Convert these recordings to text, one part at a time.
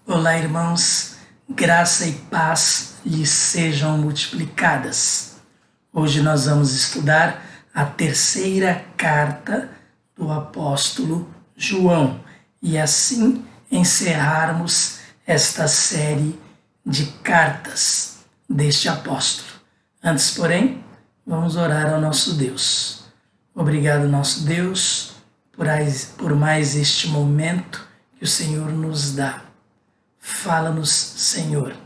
Olá, irmãos, graça e paz lhes sejam multiplicadas. Hoje nós vamos estudar a terceira carta do apóstolo João e assim encerrarmos esta série de cartas deste apóstolo. Antes, porém, vamos orar ao nosso Deus. Obrigado, nosso Deus, por mais este momento que o Senhor nos dá. Fala-nos, Senhor,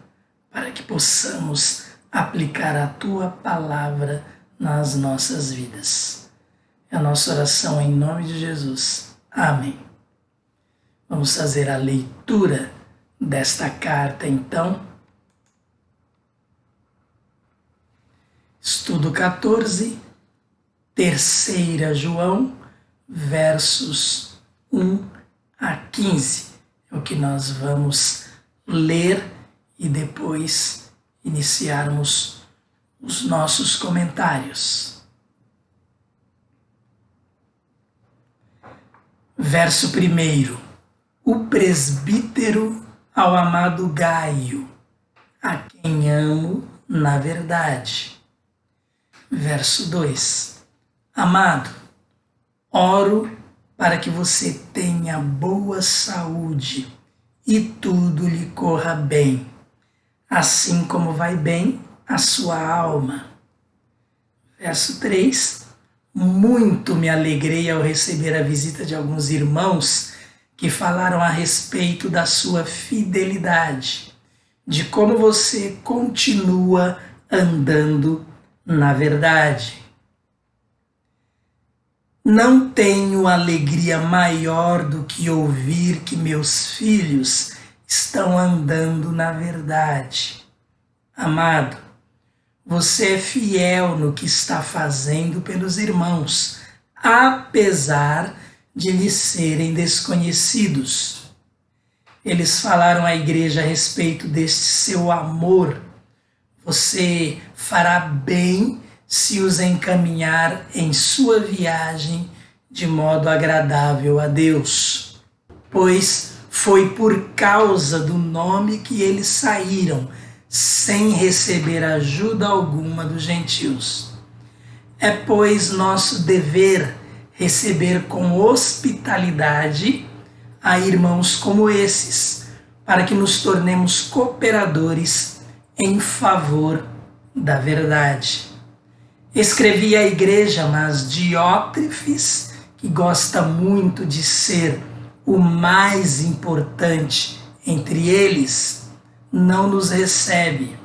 para que possamos aplicar a Tua palavra nas nossas vidas. É a nossa oração em nome de Jesus. Amém. Vamos fazer a leitura desta carta, então. Estudo 14, 3 João, versos 1 a 15. É o que nós vamos ler e depois iniciarmos os nossos comentários. Verso 1. O presbítero ao amado Gaio, a quem amo na verdade. Verso 2. Amado, oro para que você tenha boa saúde e tudo lhe corra bem, assim como vai bem a sua alma. Verso 3. Muito me alegrei ao receber a visita de alguns irmãos que falaram a respeito da sua fidelidade, de como você continua andando na verdade. Não tenho alegria maior do que ouvir que meus filhos estão andando na verdade. Amado, você é fiel no que está fazendo pelos irmãos, apesar de lhes serem desconhecidos. Eles falaram à igreja a respeito deste seu amor. Você fará bem se os encaminhar em sua viagem de modo agradável a Deus, pois foi por causa do nome que eles saíram, sem receber ajuda alguma dos gentios. É, pois, nosso dever receber com hospitalidade a irmãos como esses, para que nos tornemos cooperadores em favor da verdade. Escrevi à igreja, mas Diótrefes, que gosta muito de ser o mais importante entre eles, não nos recebe.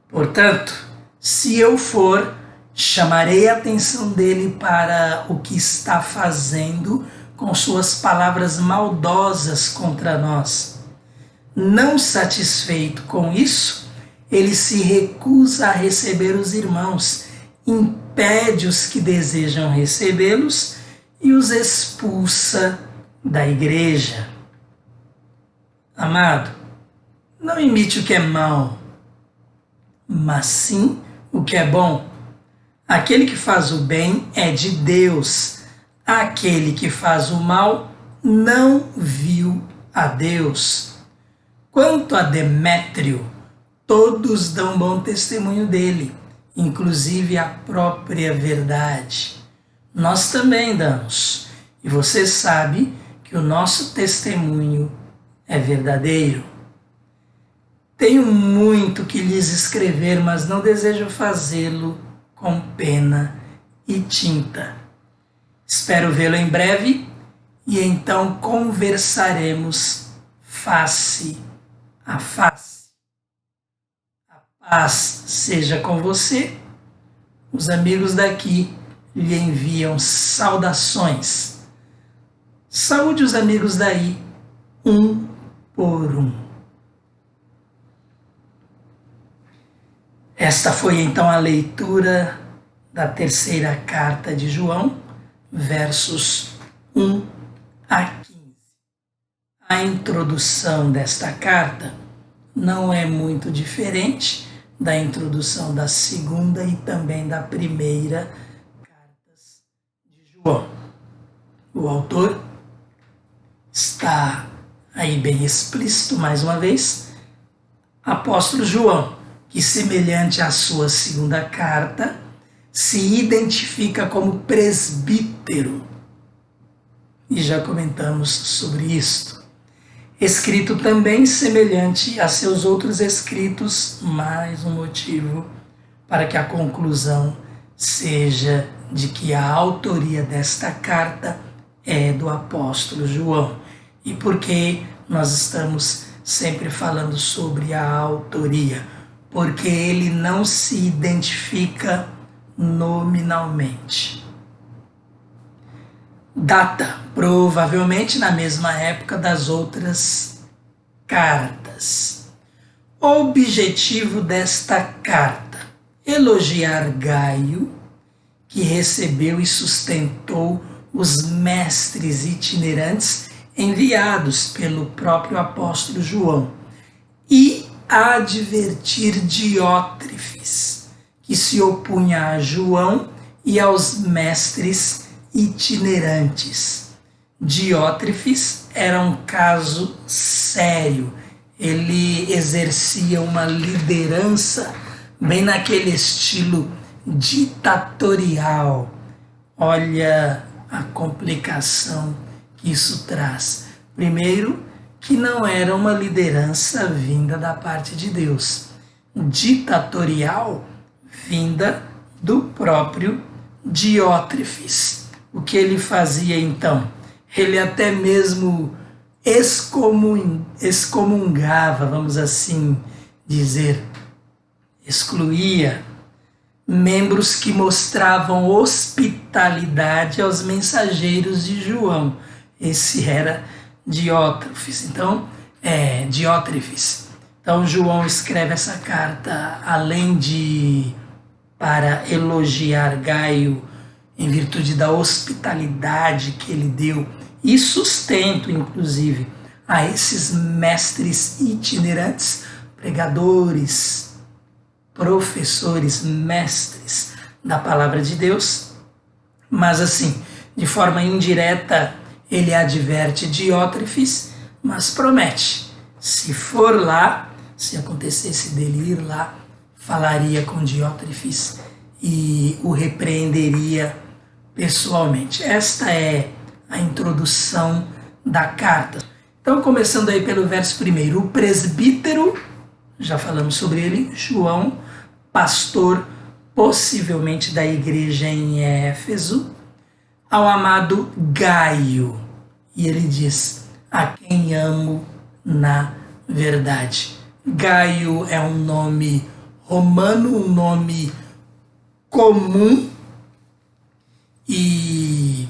Portanto, se eu for, chamarei a atenção dele para o que está fazendo com suas palavras maldosas contra nós. Não satisfeito com isso, ele se recusa a receber os irmãos, impede os que desejam recebê-los e os expulsa da igreja. Amado, não imite o que é mau, mas sim o que é bom. Aquele que faz o bem é de Deus. Aquele que faz o mal não viu a Deus. Quanto a Demétrio, todos dão bom testemunho dele, inclusive a própria verdade. Nós também damos, e você sabe que o nosso testemunho é verdadeiro. Tenho muito que lhes escrever, mas não desejo fazê-lo com pena e tinta. Espero vê-lo em breve e então conversaremos face a face. Paz seja com você. Os amigos daqui lhe enviam saudações. Saúde os amigos daí, um por um. Esta foi então a leitura da terceira carta de João, versos 1 a 15. A introdução desta carta não é muito diferente da introdução da segunda e também da primeira cartas de João. O autor está aí bem explícito mais uma vez, apóstolo João, que semelhante à sua segunda carta, se identifica como presbítero. E já comentamos sobre isto. Escrito também semelhante a seus outros escritos, mais um motivo para que a conclusão seja de que a autoria desta carta é do apóstolo João. E por que nós estamos sempre falando sobre a autoria? Porque ele não se identifica nominalmente. Data, provavelmente na mesma época das outras cartas. Objetivo desta carta: elogiar Gaio, que recebeu e sustentou os mestres itinerantes enviados pelo próprio apóstolo João, e advertir Diótrefes, que se opunha a João e aos mestres itinerantes. Diótrefes era um caso sério. Ele exercia uma liderança bem naquele estilo ditatorial. Olha a complicação que isso traz. Primeiro, que não era uma liderança vinda da parte de Deus. Ditatorial, vinda do próprio Diótrefes. O que ele fazia então? Ele até mesmo excomungava, vamos assim dizer, excluía membros que mostravam hospitalidade aos mensageiros de João. Esse era Diótrefes. Diótrefes. Então João escreve essa carta além de para elogiar Gaio em virtude da hospitalidade que ele deu e sustento, inclusive, a esses mestres itinerantes, pregadores, professores, mestres da palavra de Deus. Mas assim, de forma indireta, ele adverte Diótrefes, mas promete, se for lá, se acontecesse dele ir lá, falaria com Diótrefes e o repreenderia pessoalmente. Esta é a introdução da carta. Então, começando aí pelo verso 1, o presbítero, já falamos sobre ele, João, pastor, possivelmente da igreja em Éfeso, ao amado Gaio. E ele diz, a quem amo na verdade. Gaio é um nome romano, um nome comum, e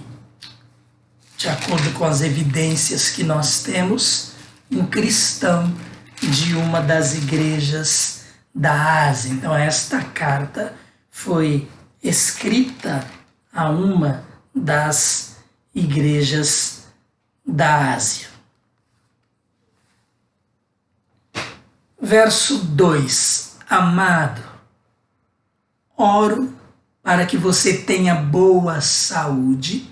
de acordo com as evidências que nós temos, um cristão de uma das igrejas da Ásia. Então esta carta foi escrita a uma das igrejas da Ásia. Verso 2. Amado, oro para que você tenha boa saúde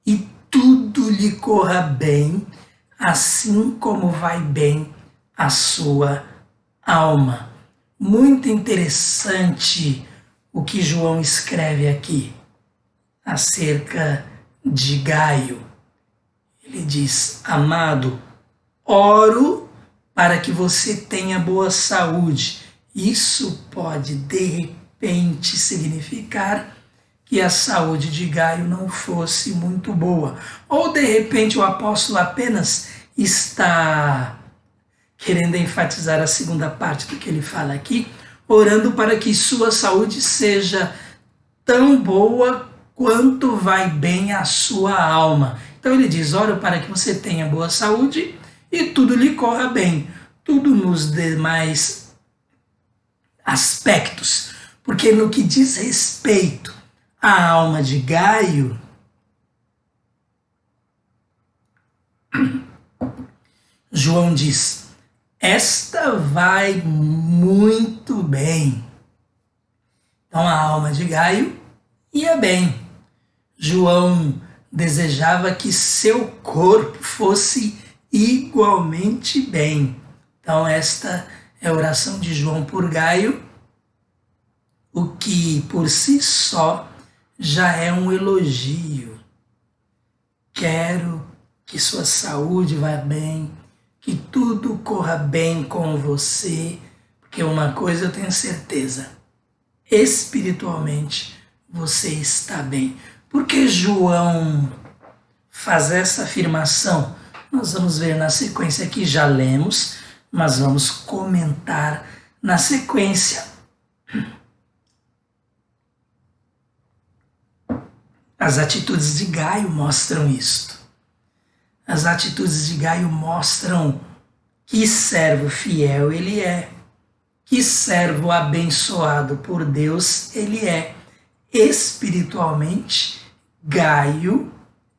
e tudo lhe corra bem, assim como vai bem a sua alma. Muito interessante o que João escreve aqui acerca de Gaio. Ele diz, amado, oro para que você tenha boa saúde. Isso pode, de repente, significar que a saúde de Gaio não fosse muito boa. Ou, de repente, o apóstolo apenas está querendo enfatizar a segunda parte do que ele fala aqui, orando para que sua saúde seja tão boa quanto vai bem a sua alma. Então ele diz, oro para que você tenha boa saúde e tudo lhe corra bem. Tudo nos demais aspectos. Porque no que diz respeito à alma de Gaio, João diz, esta vai muito bem. Então a alma de Gaio ia bem. João desejava que seu corpo fosse igualmente bem. Então esta é a oração de João por Gaio, o que por si só já é um elogio. Quero que sua saúde vá bem, que tudo corra bem com você, porque uma coisa eu tenho certeza, espiritualmente você está bem. Por que João faz essa afirmação? Nós vamos ver na sequência que já lemos, mas vamos comentar na sequência. As atitudes de Gaio mostram isto. As atitudes de Gaio mostram que servo fiel ele é, que servo abençoado por Deus ele é. Espiritualmente, Gaio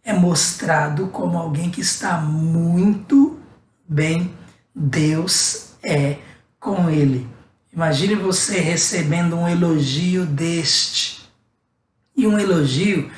é mostrado como alguém que está muito bem. Deus é com ele. Imagine você recebendo um elogio deste, e um elogio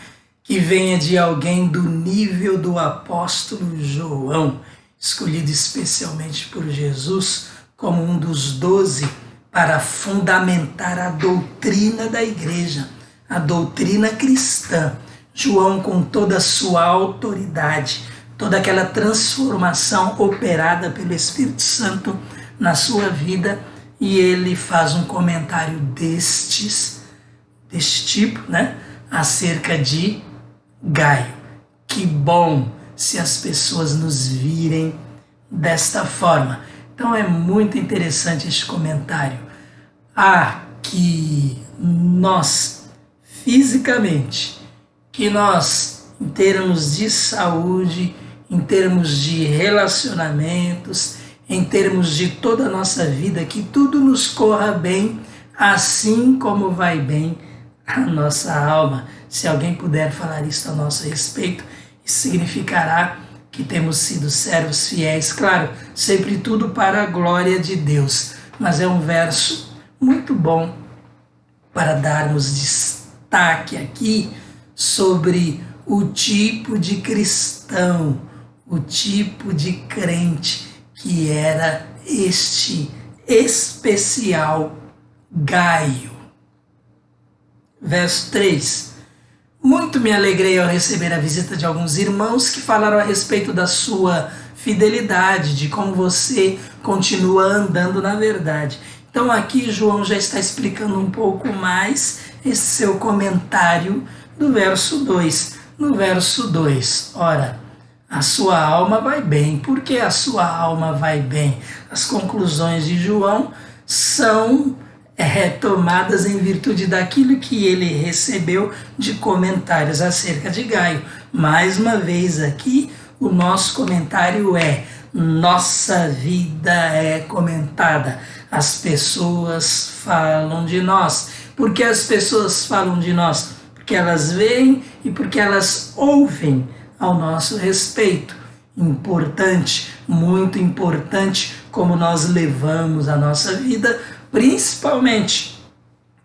que venha de alguém do nível do apóstolo João, escolhido especialmente por Jesus como um dos 12 para fundamentar a doutrina da igreja, a doutrina cristã. João, com toda a sua autoridade, toda aquela transformação operada pelo Espírito Santo na sua vida, e ele faz um comentário deste tipo, né, acerca de Gaio. Que bom se as pessoas nos virem desta forma. Então é muito interessante este comentário. Que nós, fisicamente, que nós, em termos de saúde, em termos de relacionamentos, em termos de toda a nossa vida, que tudo nos corra bem, assim como vai bem a nossa alma. Se alguém puder falar isso a nosso respeito, isso significará que temos sido servos fiéis, claro, sempre tudo para a glória de Deus. Mas é um verso muito bom para darmos destaque aqui sobre o tipo de cristão, o tipo de crente que era este especial Gaio. Verso 3. Muito me alegrei ao receber a visita de alguns irmãos que falaram a respeito da sua fidelidade, de como você continua andando na verdade. Então aqui João já está explicando um pouco mais esse seu comentário do verso 2. No verso 2, ora, a sua alma vai bem. Por que a sua alma vai bem? As conclusões de João são retomadas em virtude daquilo que ele recebeu de comentários acerca de Gaio. Mais uma vez aqui, o nosso comentário é: nossa vida é comentada. As pessoas falam de nós. Por que as pessoas falam de nós? Porque elas veem e porque elas ouvem ao nosso respeito. Importante, muito importante, como nós levamos a nossa vida, principalmente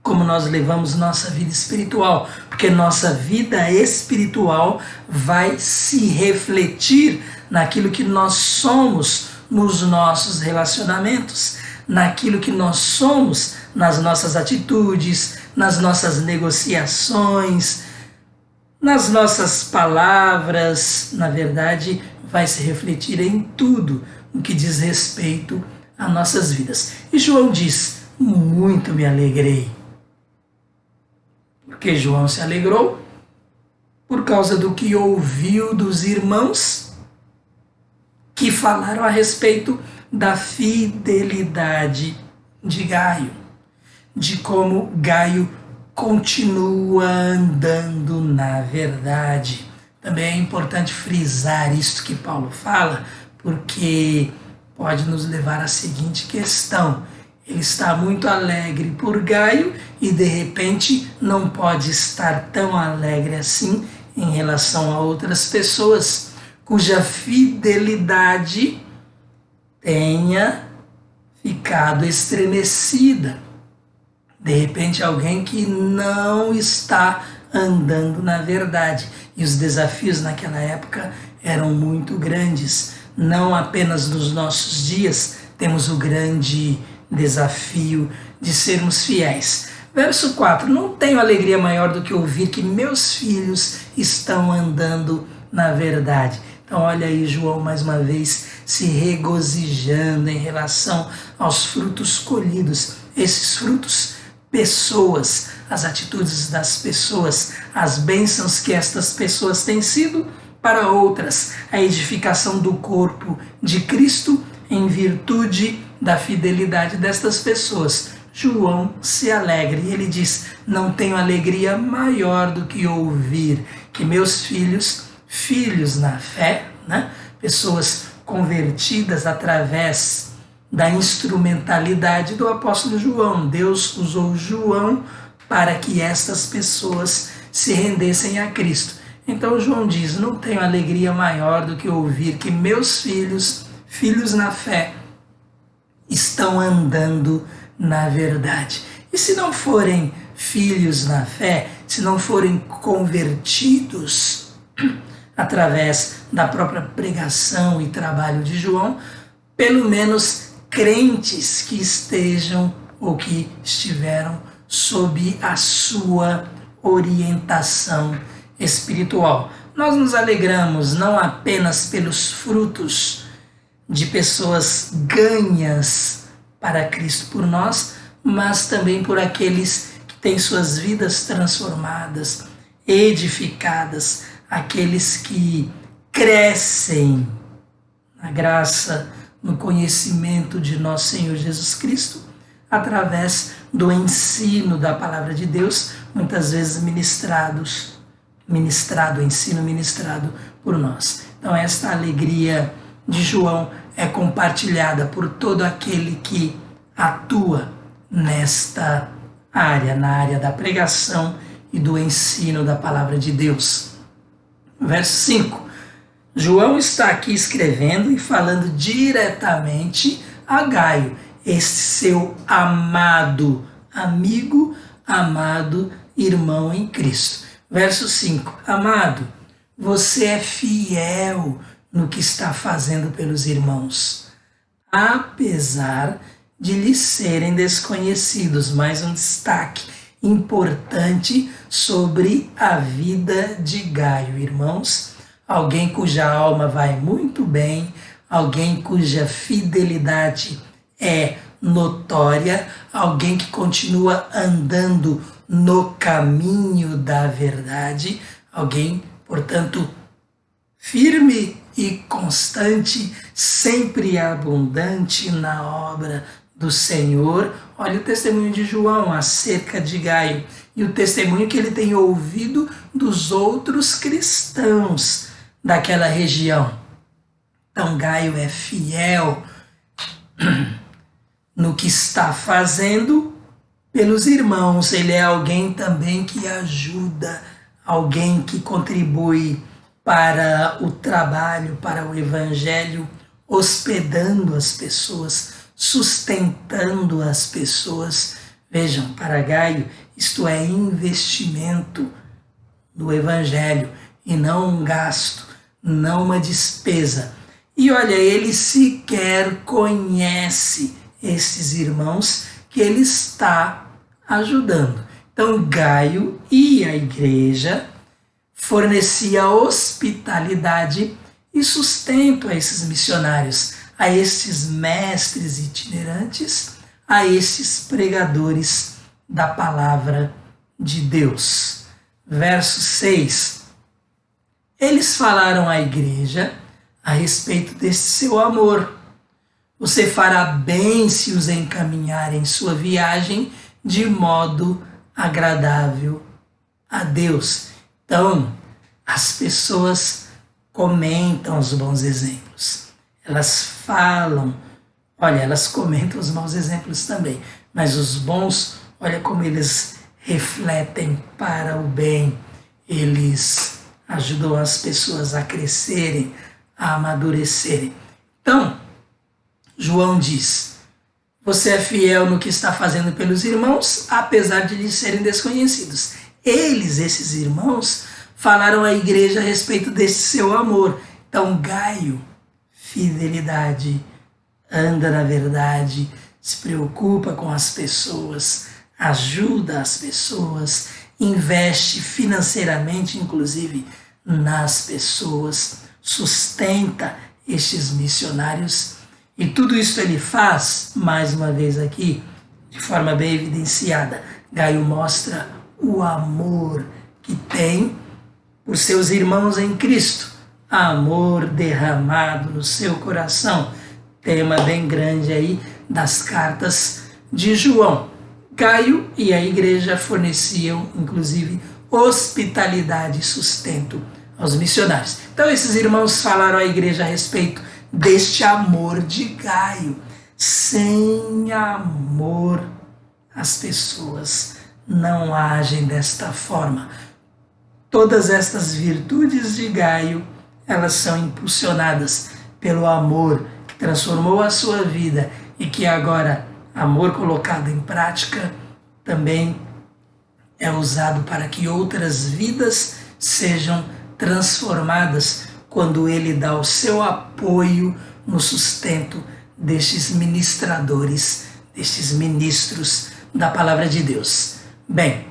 como nós levamos nossa vida espiritual, porque nossa vida espiritual vai se refletir naquilo que nós somos nos nossos relacionamentos, naquilo que nós somos nas nossas atitudes, nas nossas negociações, nas nossas palavras. Na verdade, vai se refletir em tudo o que diz respeito a nossas vidas. E João diz: muito me alegrei. Porque João se alegrou por causa do que ouviu dos irmãos que falaram a respeito da fidelidade de Gaio, de como Gaio continua andando na verdade. Também é importante frisar isto que Paulo fala, porque pode nos levar à seguinte questão: ele está muito alegre por Gaio e de repente não pode estar tão alegre assim em relação a outras pessoas cuja fidelidade tenha ficado estremecida. De repente alguém que não está andando na verdade. E os desafios naquela época eram muito grandes. não apenas nos nossos dias, temos o grande desafio de sermos fiéis. Verso 4: não tenho alegria maior do que ouvir que meus filhos estão andando na verdade. Então olha aí João mais uma vez se regozijando em relação aos frutos colhidos. Esses frutos, pessoas, as atitudes das pessoas, as bênçãos que estas pessoas têm sido para outras, a edificação do corpo de Cristo em virtude da fidelidade destas pessoas. João se alegra e ele diz: não tenho alegria maior do que ouvir que meus filhos na fé, né? Pessoas convertidas através da instrumentalidade do apóstolo João. Deus usou João para que estas pessoas se rendessem a Cristo. Então João diz: não tenho alegria maior do que ouvir que meus filhos na fé, estão andando na verdade. E se não forem filhos na fé, se não forem convertidos através da própria pregação e trabalho de João, pelo menos crentes que estejam ou que estiveram sob a sua orientação espiritual. Nós nos alegramos não apenas pelos frutos de pessoas ganhas para Cristo por nós, mas também por aqueles que têm suas vidas transformadas, edificadas, aqueles que crescem na graça, no conhecimento de nosso Senhor Jesus Cristo, através do ensino da palavra de Deus, muitas vezes ensino ministrado por nós. Então esta alegria de João é compartilhada por todo aquele que atua nesta área, na área da pregação e do ensino da palavra de Deus. Verso 5. João está aqui escrevendo e falando diretamente a Gaio, este seu amado amigo, amado irmão em Cristo. Verso 5. Amado, você é fiel no que está fazendo pelos irmãos, apesar de lhes serem desconhecidos. Mais um destaque importante sobre a vida de Gaio, irmãos. Alguém cuja alma vai muito bem, alguém cuja fidelidade é notória, alguém que continua andando no caminho da verdade, alguém, portanto, firme e constante, sempre abundante na obra do Senhor. Olha o testemunho de João acerca de Gaio e o testemunho que ele tem ouvido dos outros cristãos daquela região. Então Gaio é fiel no que está fazendo pelos irmãos. Ele é alguém também que ajuda, alguém que contribui para o trabalho, para o evangelho, hospedando as pessoas, sustentando as pessoas. Vejam, para Gaio, isto é investimento no evangelho e não um gasto, não uma despesa. E olha, ele sequer conhece esses irmãos que ele está ajudando. Então Gaio e a igreja fornecia hospitalidade e sustento a esses missionários, a estes mestres itinerantes, a estes pregadores da palavra de Deus. Verso 6. Eles falaram à igreja a respeito deste seu amor. Você fará bem se os encaminhar em sua viagem de modo agradável a Deus. Então, as pessoas comentam os bons exemplos. Elas falam, olha, elas comentam os maus exemplos também, mas os bons, olha como eles refletem para o bem. Eles ajudam as pessoas a crescerem, a amadurecerem. Então, João diz: você é fiel no que está fazendo pelos irmãos, apesar de lhes serem desconhecidos. Esses irmãos, falaram à igreja a respeito desse seu amor. Então, Gaio, fidelidade, anda na verdade, se preocupa com as pessoas, ajuda as pessoas, investe financeiramente, inclusive, nas pessoas, sustenta estes missionários. E tudo isso ele faz, mais uma vez aqui, de forma bem evidenciada. Gaio mostra o amor que tem por seus irmãos em Cristo, amor derramado no seu coração, tema bem grande aí das cartas de João. Gaio e a igreja forneciam, inclusive, hospitalidade e sustento aos missionários. Então esses irmãos falaram à igreja a respeito deste amor de Gaio. Sem amor, as pessoas não agem desta forma. Todas estas virtudes de Gaio, elas são impulsionadas pelo amor que transformou a sua vida e que agora, amor colocado em prática, também é usado para que outras vidas sejam transformadas quando ele dá o seu apoio no sustento destes ministradores, destes ministros da palavra de Deus. Bem,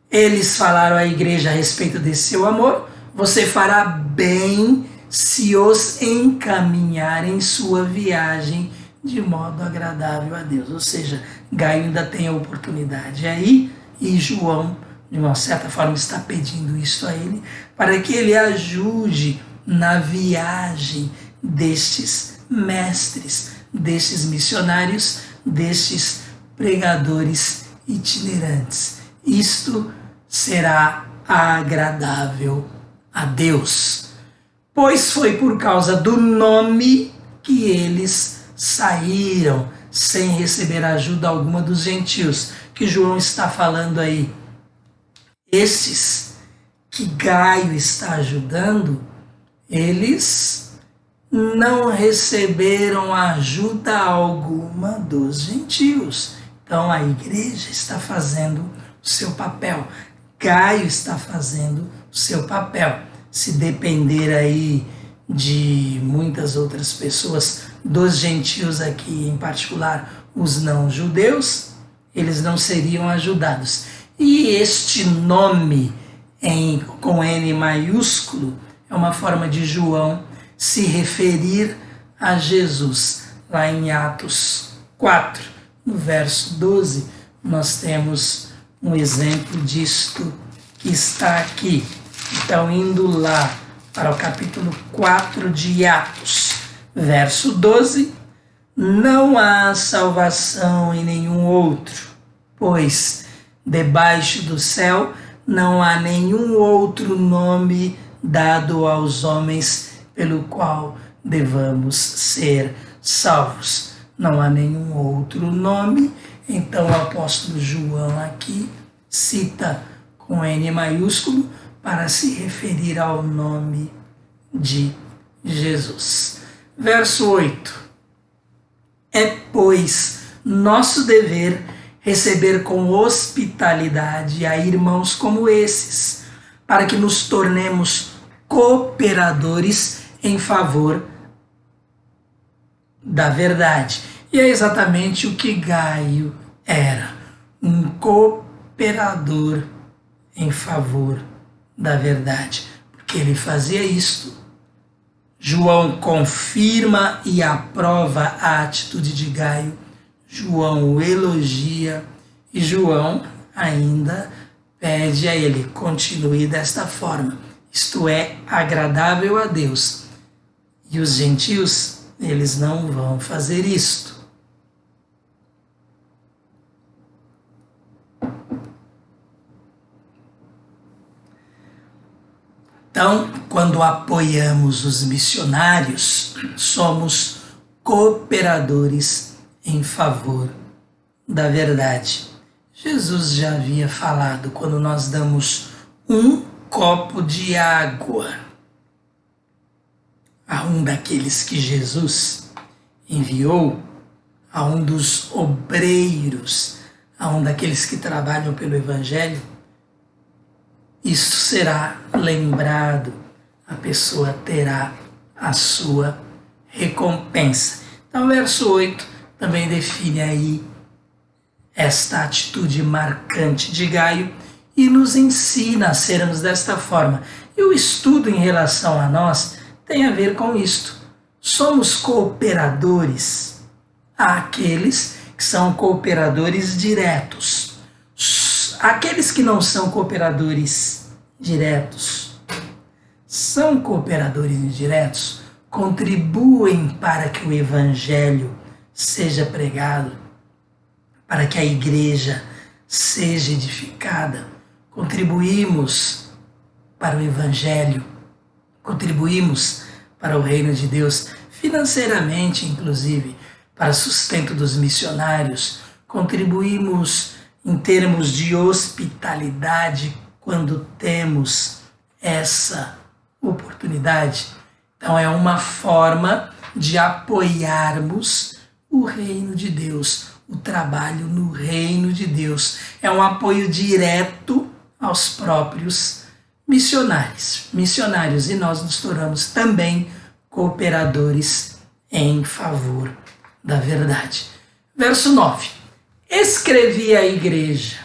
eles falaram à igreja a respeito desse seu amor. Você fará bem se os encaminhar em sua viagem de modo agradável a Deus. Ou seja, Gaio ainda tem a oportunidade aí, e João, de uma certa forma, está pedindo isso a ele, para que ele ajude na viagem destes mestres, destes missionários, destes pregadores itinerantes. Isto será agradável a Deus, pois foi por causa do nome que eles saíram sem receber ajuda alguma dos gentios, que João está falando aí. Esses que Gaio está ajudando, eles não receberam ajuda alguma dos gentios. Então a igreja está fazendo o seu papel, Gaio está fazendo o seu papel. Se depender aí de muitas outras pessoas, dos gentios aqui em particular, os não-judeus, eles não seriam ajudados. E este nome com N maiúsculo é uma forma de João se referir a Jesus. Lá em Atos 4, no verso 12, nós temos um exemplo disto que está aqui. Então, indo lá para o capítulo 4 de Atos, verso 12, não há salvação em nenhum outro, pois debaixo do céu não há nenhum outro nome dado aos homens pelo qual devamos ser salvos. Não há nenhum outro nome. Então o apóstolo João aqui cita com N maiúsculo para se referir ao nome de Jesus. Verso 8. É, pois, nosso dever receber com hospitalidade a irmãos como esses, para que nos tornemos cooperadores em favor da verdade. E é exatamente o que Gaio era, um cooperador em favor da verdade, porque ele fazia isto. João confirma e aprova a atitude de Gaio, João o elogia e João ainda pede a ele: continue desta forma, isto é agradável a Deus. E os gentios, eles não vão fazer isto. Então, quando apoiamos os missionários, somos cooperadores em favor da verdade. Jesus já havia falado, quando nós damos um copo de água a um daqueles que Jesus enviou, a um dos obreiros, a um daqueles que trabalham pelo Evangelho, isto será lembrado, a pessoa terá a sua recompensa. Então, verso 8 também define aí esta atitude marcante de Gaio e nos ensina a sermos desta forma. E o estudo em relação a nós tem a ver com isto. Somos cooperadores àqueles que são cooperadores diretos. Aqueles que não são cooperadores diretos, são cooperadores indiretos, contribuem para que o Evangelho seja pregado, para que a igreja seja edificada. Contribuímos para o Evangelho, contribuímos para o reino de Deus, financeiramente, inclusive, para o sustento dos missionários, contribuímos em termos de hospitalidade quando temos essa oportunidade. Então é uma forma de apoiarmos o reino de Deus, o trabalho no reino de Deus. É um apoio direto aos próprios missionários, e nós nos tornamos também cooperadores em favor da verdade. Verso 9. Escrevi à igreja,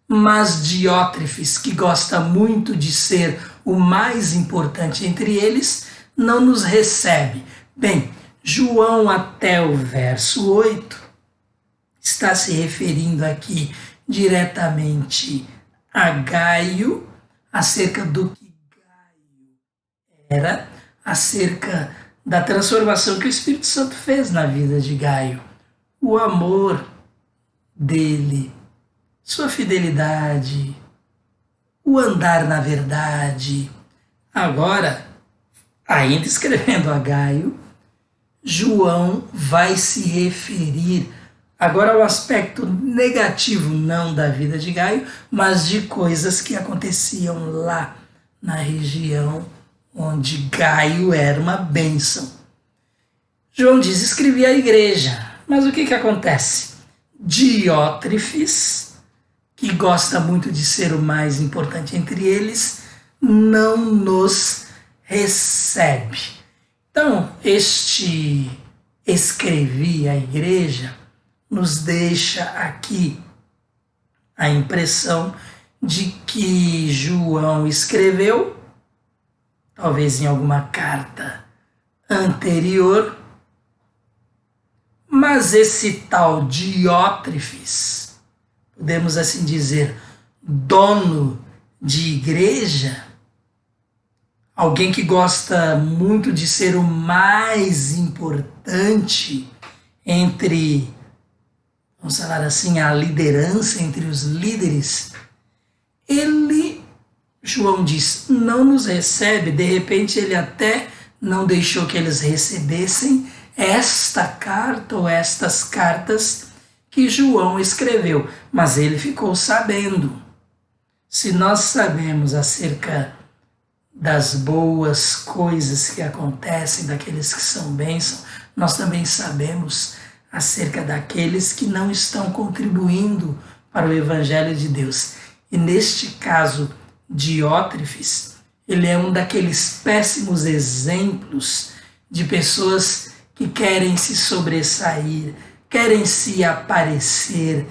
mas Diótrefes, que gosta muito de ser o mais importante entre eles, não nos recebe. Bem, João até o verso 8 está se referindo aqui diretamente a Gaio, acerca do que Gaio era, acerca da transformação que o Espírito Santo fez na vida de Gaio. O amor dele, sua fidelidade, o andar na verdade. Agora, ainda escrevendo a Gaio, João vai se referir agora ao aspecto negativo, não da vida de Gaio, mas de coisas que aconteciam lá na região onde Gaio era uma bênção. João diz: escrevi à igreja. Mas o que acontece? Diótrefes, que gosta muito de ser o mais importante entre eles, não nos recebe. Então, este escrevi à igreja nos deixa aqui a impressão de que João escreveu, talvez em alguma carta anterior, mas esse tal Diótrefes, podemos assim dizer, dono de igreja, alguém que gosta muito de ser o mais importante entre, vamos falar assim, a liderança, entre os líderes, ele, João diz, não nos recebe. De repente ele até não deixou que eles recebessem esta carta ou estas cartas que João escreveu, mas ele ficou sabendo. Se nós sabemos acerca das boas coisas que acontecem, daqueles que são bênçãos, nós também sabemos acerca daqueles que não estão contribuindo para o Evangelho de Deus. E neste caso, Diótrefes, ele é um daqueles péssimos exemplos de pessoas que querem se sobressair, querem se aparecer,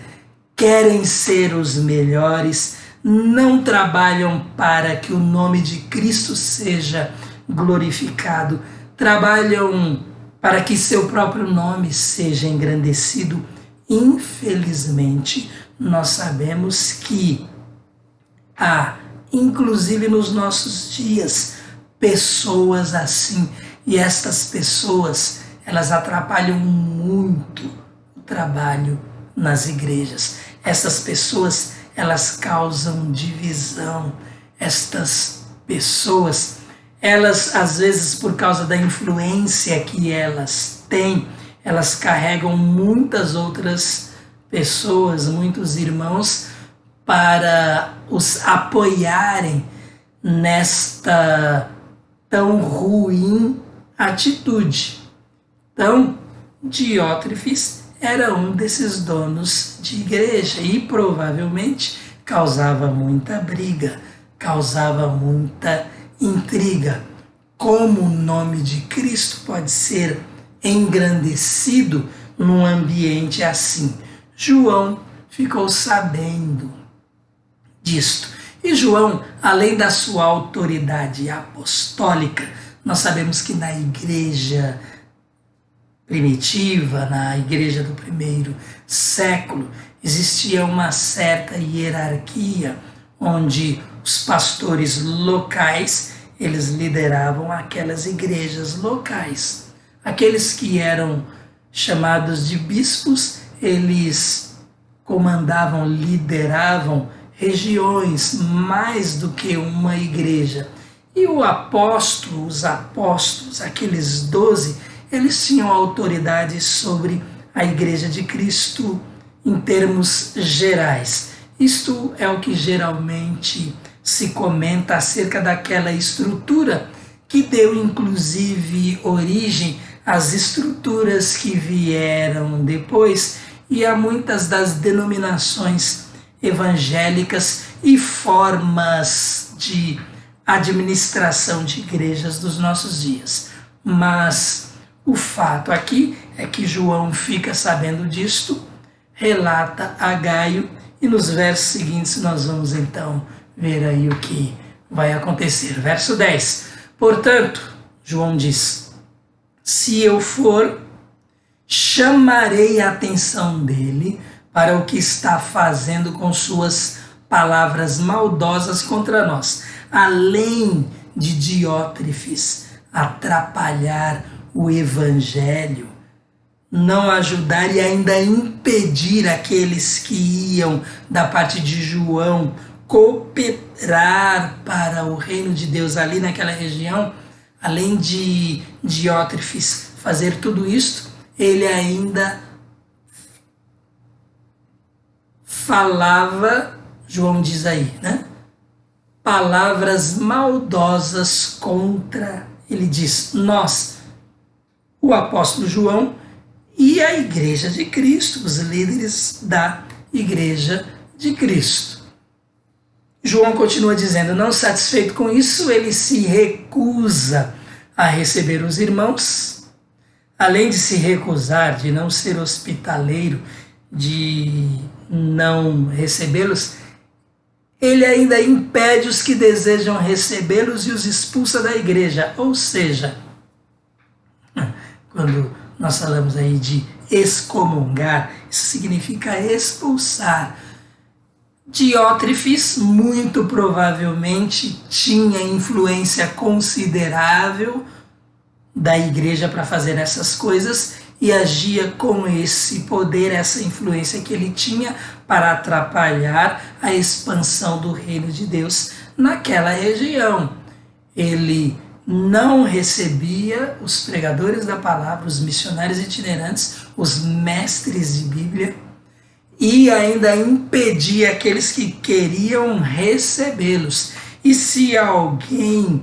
querem ser os melhores, não trabalham para que o nome de Cristo seja glorificado, trabalham para que seu próprio nome seja engrandecido. Infelizmente, nós sabemos que há, inclusive nos nossos dias, pessoas assim, e estas pessoas, elas atrapalham muito o trabalho nas igrejas. Estas pessoas, elas causam divisão. Estas pessoas, elas, às vezes, por causa da influência que elas têm, elas carregam muitas outras pessoas, muitos irmãos, para os apoiarem nesta tão ruim atitude. Então, Diótrefes era um desses donos de igreja e provavelmente causava muita briga, causava muita intriga. como o nome de Cristo pode ser engrandecido num ambiente assim. João ficou sabendo disto. E João, além da sua autoridade apostólica, nós sabemos que na igreja primitiva, na igreja do primeiro século, existia uma certa hierarquia onde os pastores locais, eles lideravam aquelas igrejas locais. Aqueles que eram chamados de bispos, eles comandavam, lideravam regiões mais do que uma igreja. E os apóstolos, aqueles 12, eles tinham autoridade sobre a igreja de Cristo em termos gerais. Isto é o que geralmente se comenta acerca daquela estrutura que deu inclusive origem às estruturas que vieram depois e a muitas das denominações evangélicas e formas de administração de igrejas dos nossos dias. Mas o fato aqui é que João fica sabendo disto, relata a Gaio, e nos versos seguintes nós vamos então ver aí o que vai acontecer. Verso 10. Portanto, João diz, se eu for, chamarei a atenção dele para o que está fazendo com suas palavras maldosas contra nós, além de Diótrefes atrapalhar o evangelho, não ajudar e ainda impedir aqueles que iam da parte de João cooperar para o reino de Deus ali naquela região, além de Diótrefes fazer tudo isto, ele ainda falava, João diz aí, né? Palavras maldosas contra, ele diz, nós, o apóstolo João e a igreja de Cristo, os líderes da igreja de Cristo. João continua dizendo, não satisfeito com isso, ele se recusa a receber os irmãos, além de se recusar, de não ser hospitaleiro, de não recebê-los, ele ainda impede os que desejam recebê-los e os expulsa da igreja. Ou seja, quando nós falamos aí de excomungar, isso significa expulsar. Diótrefes, muito provavelmente, tinha influência considerável da igreja para fazer essas coisas e agia com esse poder, essa influência que ele tinha para atrapalhar a expansão do reino de Deus naquela região. Ele não recebia os pregadores da palavra, os missionários itinerantes, os mestres de Bíblia, e ainda impedia aqueles que queriam recebê-los. E se alguém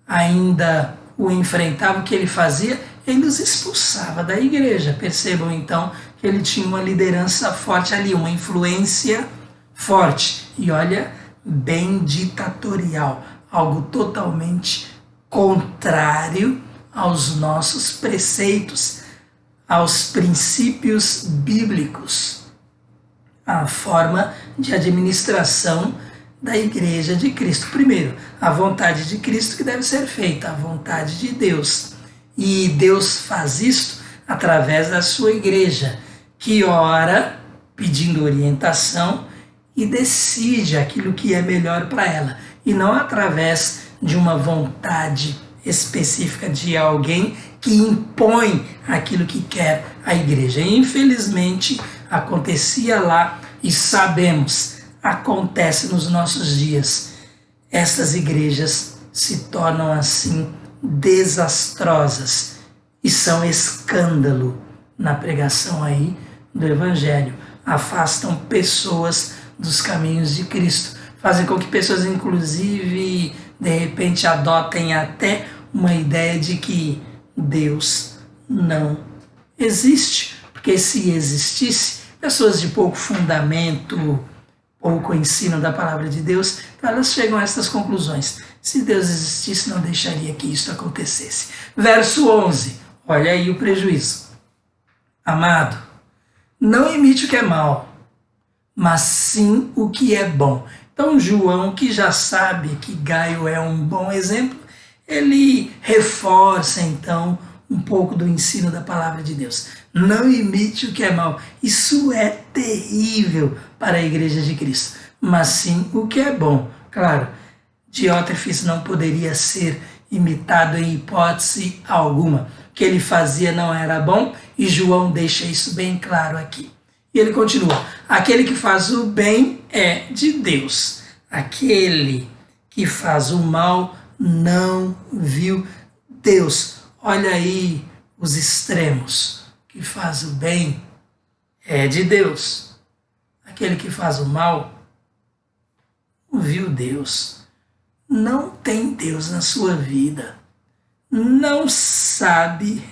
ainda o enfrentava, o que ele fazia? Ele os expulsava da igreja. Percebam então que ele tinha uma liderança forte ali, uma influência forte. E olha, bem ditatorial, algo totalmente contrário aos nossos preceitos, aos princípios bíblicos, a forma de administração da igreja de Cristo. Primeiro, a vontade de Cristo que deve ser feita, a vontade de Deus. E Deus faz isto através da sua igreja, que ora pedindo orientação e decide aquilo que é melhor para ela, e não através de uma vontade específica de alguém que impõe aquilo que quer a igreja. E, infelizmente, acontecia lá e sabemos, acontece nos nossos dias. Essas igrejas se tornam assim desastrosas e são escândalo na pregação aí do evangelho. Afastam pessoas dos caminhos de Cristo, fazem com que pessoas inclusive de repente adotem até uma ideia de que Deus não existe, porque se existisse, pessoas de pouco fundamento, pouco ensino da palavra de Deus, elas chegam a essas conclusões. Se Deus existisse, não deixaria que isso acontecesse. Verso 11, olha aí o prejuízo. Amado, não imite o que é mal, mas sim o que é bom. Então João, que já sabe que Gaio é um bom exemplo, ele reforça então um pouco do ensino da palavra de Deus. Não imite o que é mal. Isso é terrível para a igreja de Cristo. Mas sim o que é bom. Claro, Diótrefes não poderia ser imitado em hipótese alguma. O que ele fazia não era bom e João deixa isso bem claro aqui. E ele continua: aquele que faz o bem é de Deus. Aquele que faz o mal não viu Deus. Olha aí os extremos. O que faz o bem é de Deus. Aquele que faz o mal não viu Deus. Não tem Deus na sua vida. Não sabe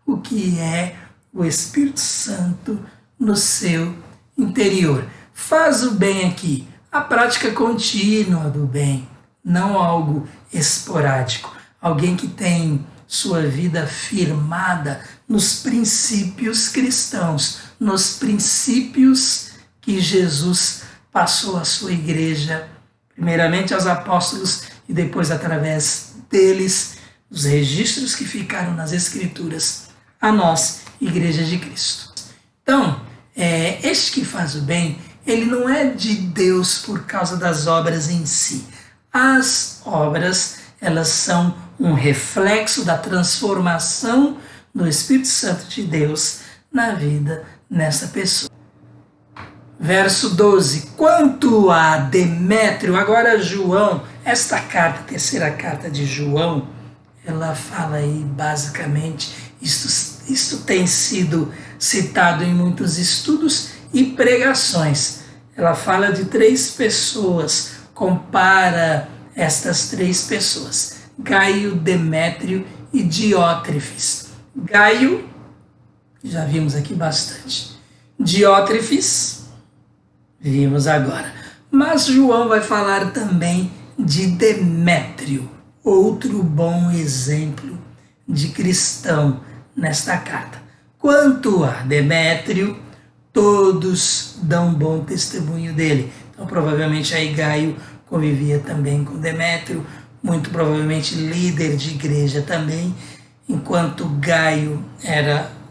o que é o Espírito Santo no seu interior. Faz o bem aqui, a prática contínua do bem, não algo esporádico. Alguém que tem sua vida firmada nos princípios cristãos, nos princípios que Jesus passou à sua igreja, primeiramente aos apóstolos e depois através deles, os registros que ficaram nas Escrituras, a nós, Igreja de Cristo. Então, este que faz o bem, ele não é de Deus por causa das obras em si. As obras, elas são um reflexo da transformação do Espírito Santo de Deus na vida nessa pessoa. Verso 12, quanto a Demétrio, agora João, esta carta, a terceira carta de João, ela fala aí basicamente, isto tem sido citado em muitos estudos e pregações. Ela fala de 3 pessoas, compara estas 3 pessoas, Gaio, Demétrio e Diótrefes. Gaio, já vimos aqui bastante. Diótrefes, vimos agora. Mas João vai falar também de Demétrio, outro bom exemplo de cristão nesta carta. Quanto a Demétrio, todos dão bom testemunho dele. Então, provavelmente, aí Gaio convivia também com Demétrio, muito provavelmente líder de igreja também, enquanto Gaio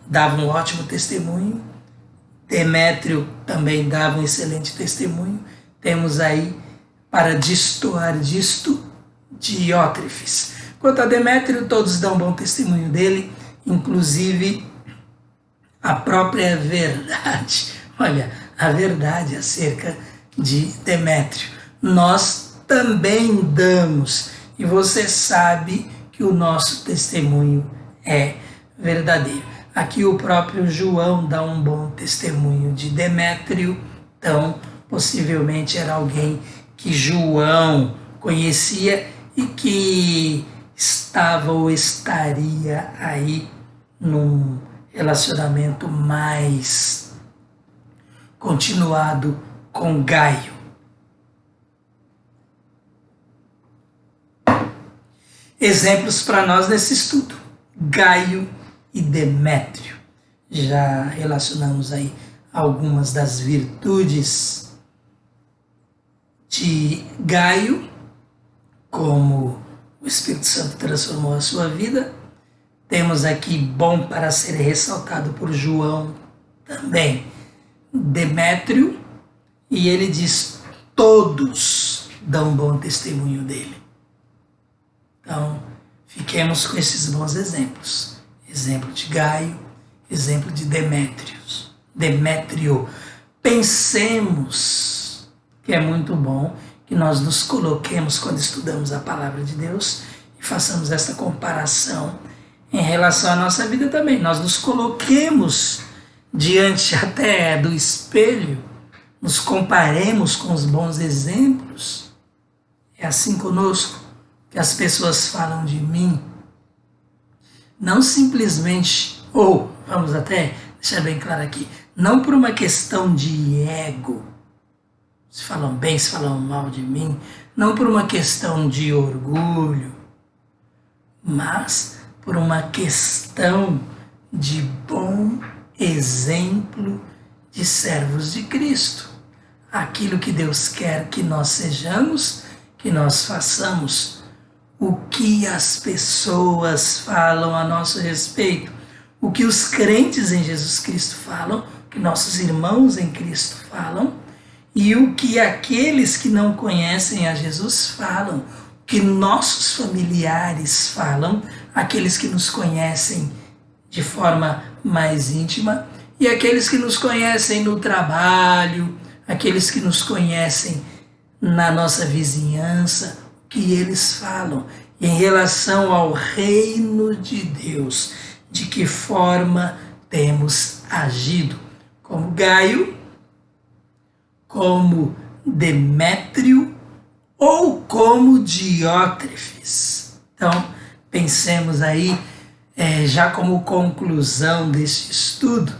dava um ótimo testemunho, Demétrio também dava um excelente testemunho. Temos aí, para destoar disto, Diótrefes. Quanto a Demétrio, todos dão bom testemunho dele, inclusive a própria verdade. Olha, a verdade acerca de Demétrio. Nós também damos, e você sabe que o nosso testemunho é verdadeiro. Aqui o próprio João dá um bom testemunho de Demétrio, então possivelmente era alguém que João conhecia e que estava ou estaria aí num relacionamento mais continuado com Gaio. Exemplos para nós nesse estudo: Gaio e Demétrio. Já relacionamos aí algumas das virtudes de Gaio, como o Espírito Santo transformou a sua vida. Temos aqui bom para ser ressaltado por João também, Demétrio, e ele diz: todos dão bom testemunho dele. Então, fiquemos com esses bons exemplos. Exemplo de Gaio, exemplo de Demétrio. Pensemos que é muito bom que nós nos coloquemos quando estudamos a palavra de Deus e façamos essa comparação em relação à nossa vida também. Nós nos coloquemos diante até do espelho, nos comparemos com os bons exemplos. É assim conosco que as pessoas falam de mim. Não simplesmente, ou vamos até deixar bem claro aqui, não por uma questão de ego, se falam bem, se falam mal de mim, não por uma questão de orgulho, mas por uma questão de bom exemplo de servos de Cristo. Aquilo que Deus quer que nós sejamos, que nós façamos. O que as pessoas falam a nosso respeito, o que os crentes em Jesus Cristo falam, o que nossos irmãos em Cristo falam, e o que aqueles que não conhecem a Jesus falam, o que nossos familiares falam, aqueles que nos conhecem de forma mais íntima, e aqueles que nos conhecem no trabalho, aqueles que nos conhecem na nossa vizinhança, o que eles falam em relação ao reino de Deus, de que forma temos agido, como Gaio, como Demétrio ou como Diótrefes. Então, pensemos aí, já como conclusão deste estudo,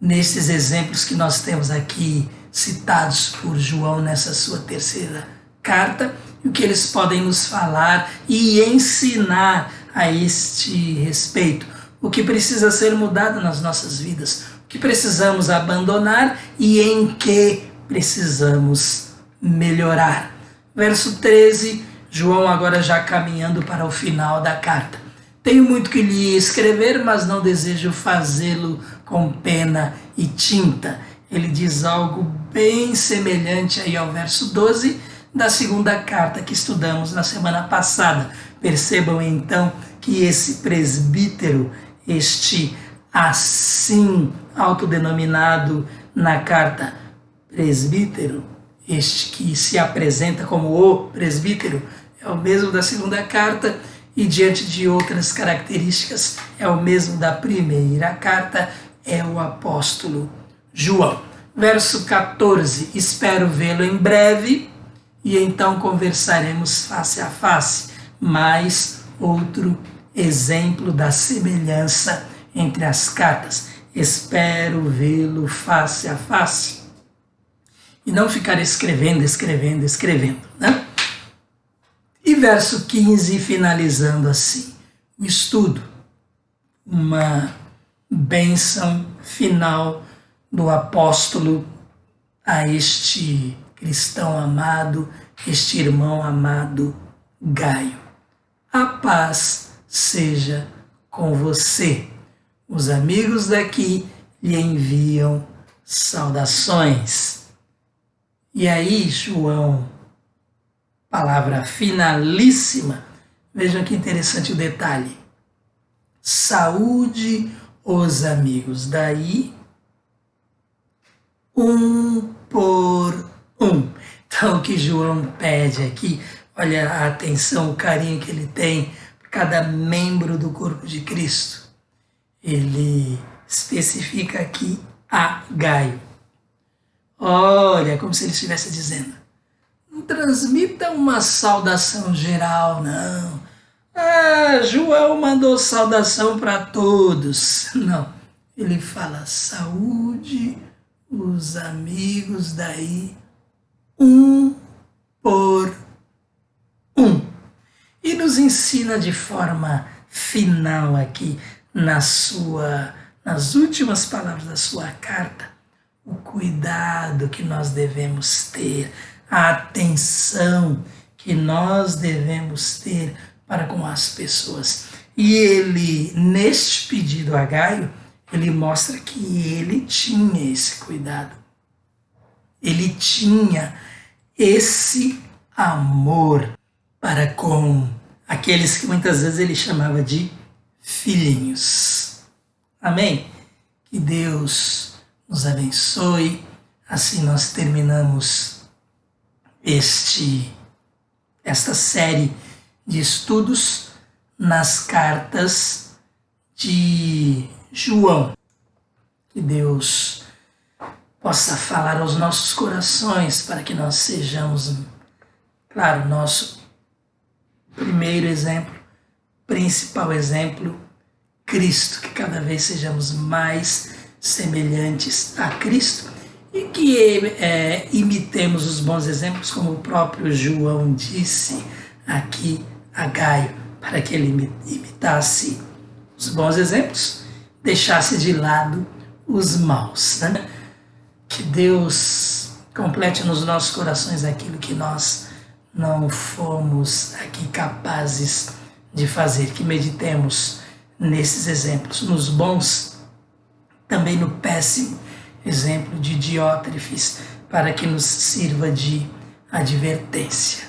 nesses exemplos que nós temos aqui citados por João nessa sua terceira carta, e o que eles podem nos falar e ensinar a este respeito, o que precisa ser mudado nas nossas vidas, o que precisamos abandonar e em que precisamos melhorar. Verso 13, João agora já caminhando para o final da carta. Tenho muito que lhe escrever, mas não desejo fazê-lo com pena e tinta. Ele diz algo bem semelhante aí ao verso 12 da segunda carta que estudamos na semana passada. Percebam então que esse presbítero, este assim autodenominado na carta presbítero, este que se apresenta como o presbítero, é o mesmo da segunda carta e, diante de outras características, é o mesmo da primeira carta, é o apóstolo João. Verso 14, espero vê-lo em breve e então conversaremos face a face. Mais outro exemplo da semelhança entre as cartas. Espero vê-lo face a face. E não ficar escrevendo, né? E verso 15, finalizando assim, o estudo, uma bênção final do apóstolo a este cristão amado, este irmão amado Gaio. A paz seja com você. Os amigos daqui lhe enviam saudações. E aí, João, palavra finalíssima, vejam que interessante o detalhe. Saúde os amigos. Daí, um por um. Então, o que João pede aqui, olha a atenção, o carinho que ele tem por cada membro do corpo de Cristo. Ele especifica aqui a Gaio. Olha, como se ele estivesse dizendo, não transmita uma saudação geral, não. João mandou saudação para todos. Não, ele fala saúde os amigos daí, um por um. E nos ensina de forma final aqui, nas últimas palavras da sua carta, o cuidado que nós devemos ter, a atenção que nós devemos ter para com as pessoas. E ele, neste pedido a Gaio, ele mostra que ele tinha esse cuidado. Ele tinha esse amor para com aqueles que muitas vezes ele chamava de filhinhos. Amém? Que Deus nos abençoe. Assim nós terminamos esta série de estudos nas cartas de João. Que Deus possa falar aos nossos corações para que nós sejamos, claro, nosso primeiro exemplo, principal exemplo, Cristo, que cada vez sejamos mais semelhantes a Cristo e que imitemos os bons exemplos, como o próprio João disse aqui a Gaio, para que ele imitasse os bons exemplos, deixasse de lado os maus. Né? Que Deus complete nos nossos corações aquilo que nós não fomos aqui capazes de fazer, que meditemos nesses exemplos, nos bons, também no péssimo exemplo de Diótrefes, para que nos sirva de advertência.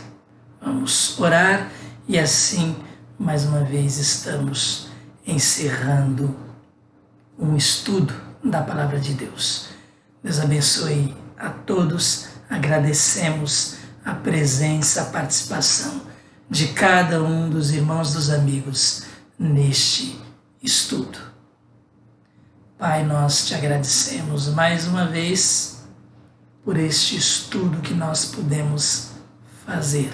Vamos orar e assim, mais uma vez, estamos encerrando um estudo da Palavra de Deus. Deus abençoe a todos, agradecemos a presença, a participação de cada um dos irmãos, dos amigos neste estudo. Pai, nós te agradecemos mais uma vez por este estudo que nós pudemos fazer.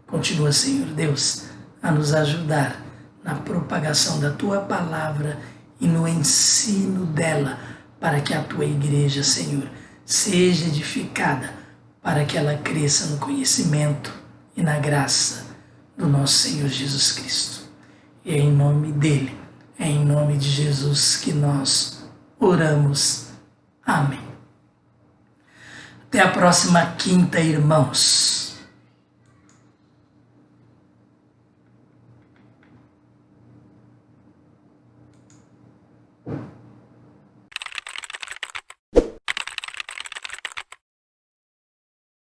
Continua, Senhor Deus, a nos ajudar na propagação da Tua Palavra e no ensino dela, para que a Tua Igreja, Senhor, seja edificada, para que ela cresça no conhecimento e na graça do nosso Senhor Jesus Cristo. E é em nome dele, é em nome de Jesus que nós oramos. Amém. Até a próxima quinta, irmãos.